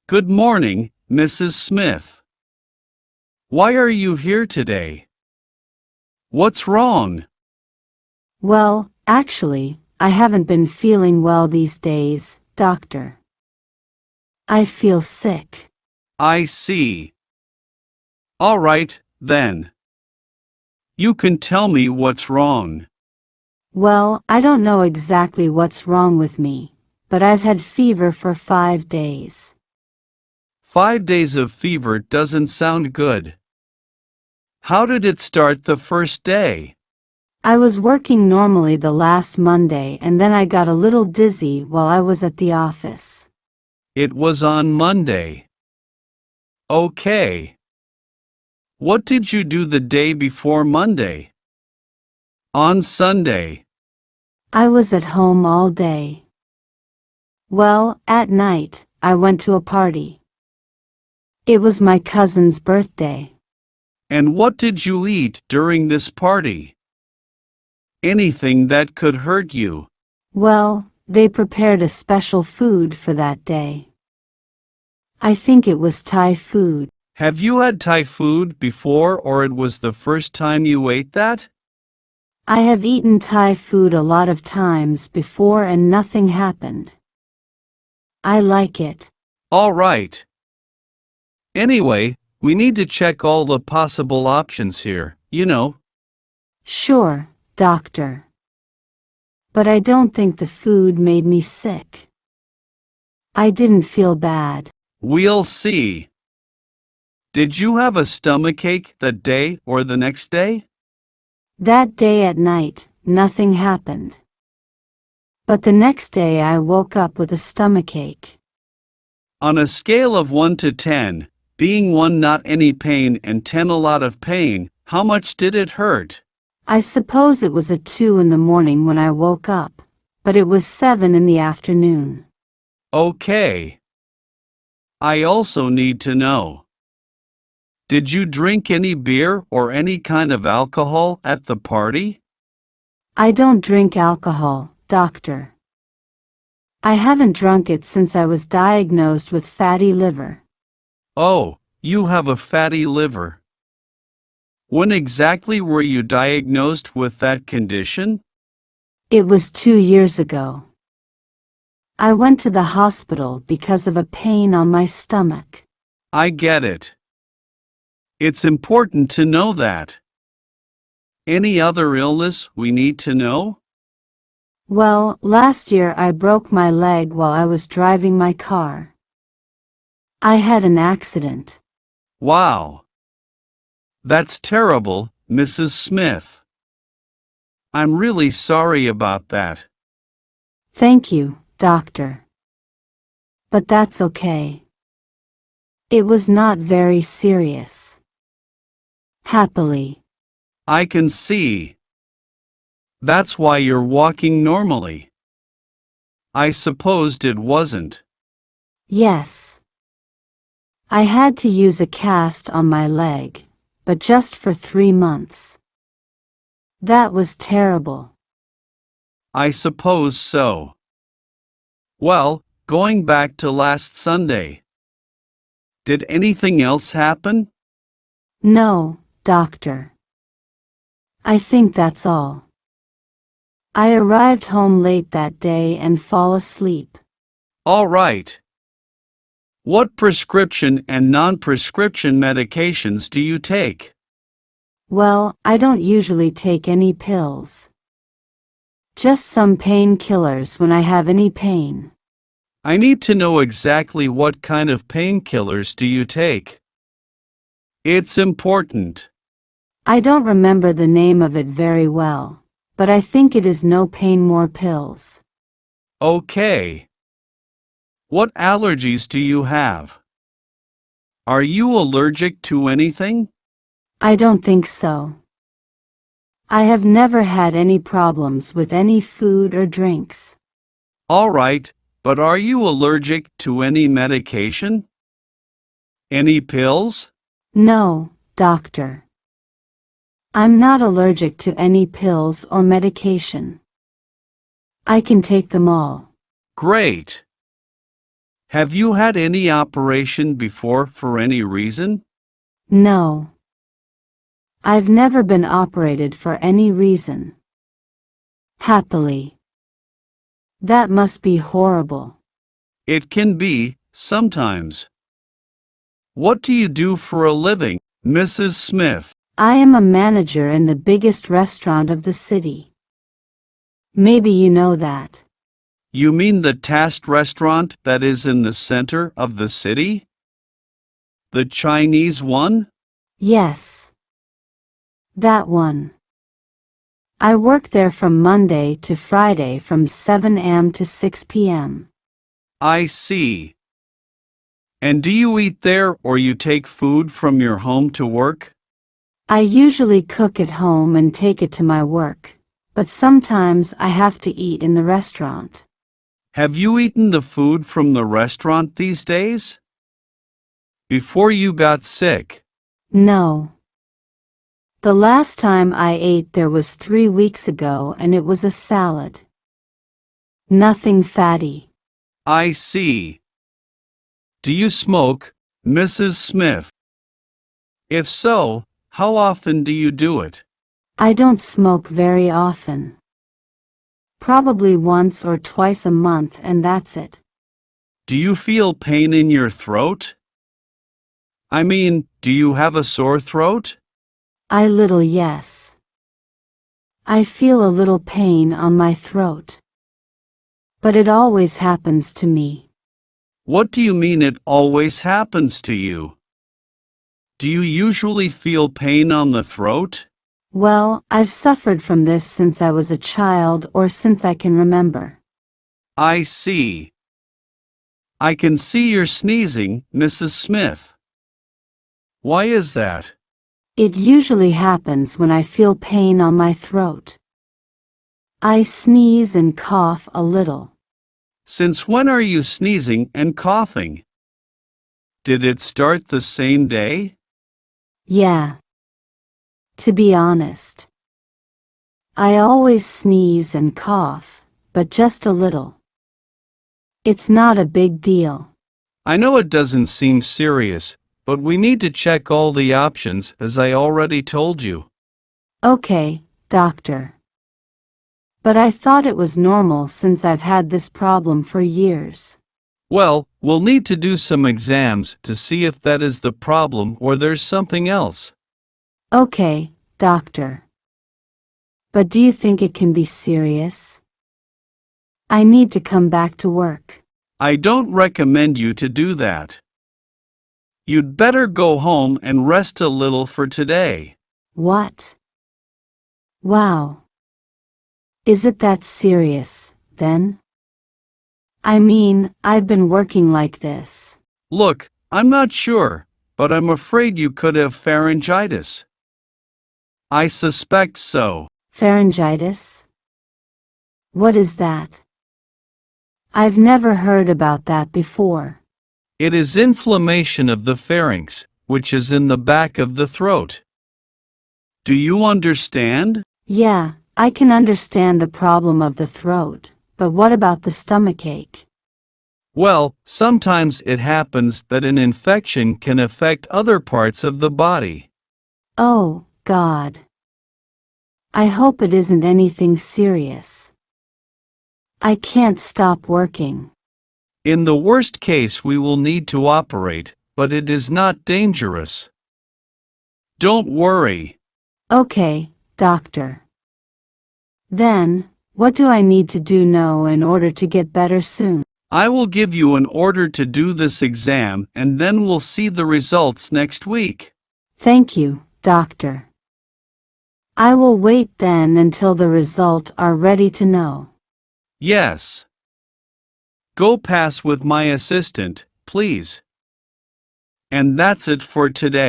Good morning, Mrs. Smith. Why are you here today? What's wrong? Well, actually, I haven't been feeling well these days, doctor. I feel sick. I see. All right, then. You can tell me what's wrong. Well, I don't know exactly what's wrong with me, but I've had fever for 5 days. 5 days of fever doesn't sound good. How did it start the first day? I was working normally the last Monday and then I got a little dizzy while I was at the office. It was on Monday. Okay. What did you do the day before Monday? On Sunday. I was at home all day. Well, at night, I went to a party. It was my cousin's birthday. And what did you eat during this party? Anything that could hurt you. Well, they prepared a special food for that day. I think it was Thai food. Have you had Thai food before or it was the first time you ate that? I have eaten Thai food a lot of times before and nothing happened. I like it. All right. Anyway, we need to check all the possible options here, you know. Sure, doctor. But I don't think the food made me sick. I didn't feel bad. We'll see. Did you have a stomachache that day or the next day? That day at night, nothing happened. But the next day I woke up with a stomachache. On a scale of 1 to 10, being 1 not any pain and 10 a lot of pain, how much did it hurt? I suppose it was a 2 in the morning when I woke up, but it was 7 in the afternoon. Okay. I also need to know. Did you drink any beer or any kind of alcohol at the party? I don't drink alcohol, doctor. I haven't drunk it since I was diagnosed with fatty liver. Oh, you have a fatty liver. When exactly were you diagnosed with that condition? It was 2 years ago. I went to the hospital because of a pain on my stomach. I get it. It's important to know that. Any other illness we need to know? Well, last year I broke my leg while I was driving my car. I had an accident. Wow. That's terrible, Mrs. Smith. I'm really sorry about that. Thank you, doctor. But that's okay. It was not very serious. Happily. I can see. That's why you're walking normally. I supposed it wasn't. Yes. I had to use a cast on my leg, but just for 3 months. That was terrible. I suppose so. Well, going back to last Sunday. Did anything else happen? No, doctor. I think that's all. I arrived home late that day and fall asleep. All right. What prescription and non-prescription medications do you take? Well, I don't usually take any pills. Just some painkillers when I have any pain. I need to know exactly what kind of painkillers do you take. It's important. I don't remember the name of it very well, but I think it is no pain more pills. Okay. What allergies do you have? Are you allergic to anything? I don't think so. I have never had any problems with any food or drinks. All right, but are you allergic to any medication? Any pills? No, doctor. I'm not allergic to any pills or medication. I can take them all. Great. Have you had any operation before for any reason? No. I've never been operated for any reason. Happily. That must be horrible. It can be, sometimes. What do you do for a living, Mrs. Smith? I am a manager in the biggest restaurant of the city. Maybe you know that. You mean the Tast restaurant that is in the center of the city? The Chinese one? Yes. That one. I work there from Monday to Friday from 7 a.m. to 6 p.m. I see. And do you eat there or you take food from your home to work? I usually cook at home and take it to my work, but sometimes I have to eat in the restaurant. Have you eaten the food from the restaurant these days? Before you got sick? No. The last time I ate there was 3 weeks ago and it was a salad. Nothing fatty. I see. Do you smoke, Mrs. Smith? If so, how often do you do it? I don't smoke very often. Probably once or twice a month and that's it. Do you feel pain in your throat? I mean, do you have a sore throat? Yes. I feel a little pain on my throat. But it always happens to me. What do you mean it always happens to you? Do you usually feel pain on the throat? Well, I've suffered from this since I was a child or since I can remember. I see. I can see you're sneezing, Mrs. Smith. Why is that? It usually happens when I feel pain on my throat. I sneeze and cough a little. Since when are you sneezing and coughing? Did it start the same day? Yeah. To be honest. I always sneeze and cough, but just a little. It's not a big deal. I know it doesn't seem serious, but we need to check all the options as I already told you. Okay, doctor. But I thought it was normal since I've had this problem for years. Well, we'll need to do some exams to see if that is the problem or there's something else. Okay, doctor. But do you think it can be serious? I need to come back to work. I don't recommend you to do that. You'd better go home and rest a little for today. What? Wow. Is it that serious, then? I mean, I've been working like this. Look, I'm not sure, but I'm afraid you could have pharyngitis. I suspect so. Pharyngitis? What is that? I've never heard about that before. It is inflammation of the pharynx, which is in the back of the throat. Do you understand? Yeah, I can understand the problem of the throat, but what about the stomachache? Well, sometimes it happens that an infection can affect other parts of the body. Oh, God. I hope it isn't anything serious. I can't stop working. In the worst case, we will need to operate, but it is not dangerous. Don't worry. Okay, doctor. Then, what do I need to do now in order to get better soon? I will give you an order to do this exam and then we'll see the results next week. Thank you, doctor. I will wait then until the results are ready to know. Yes. Go pass with my assistant, please. And that's it for today.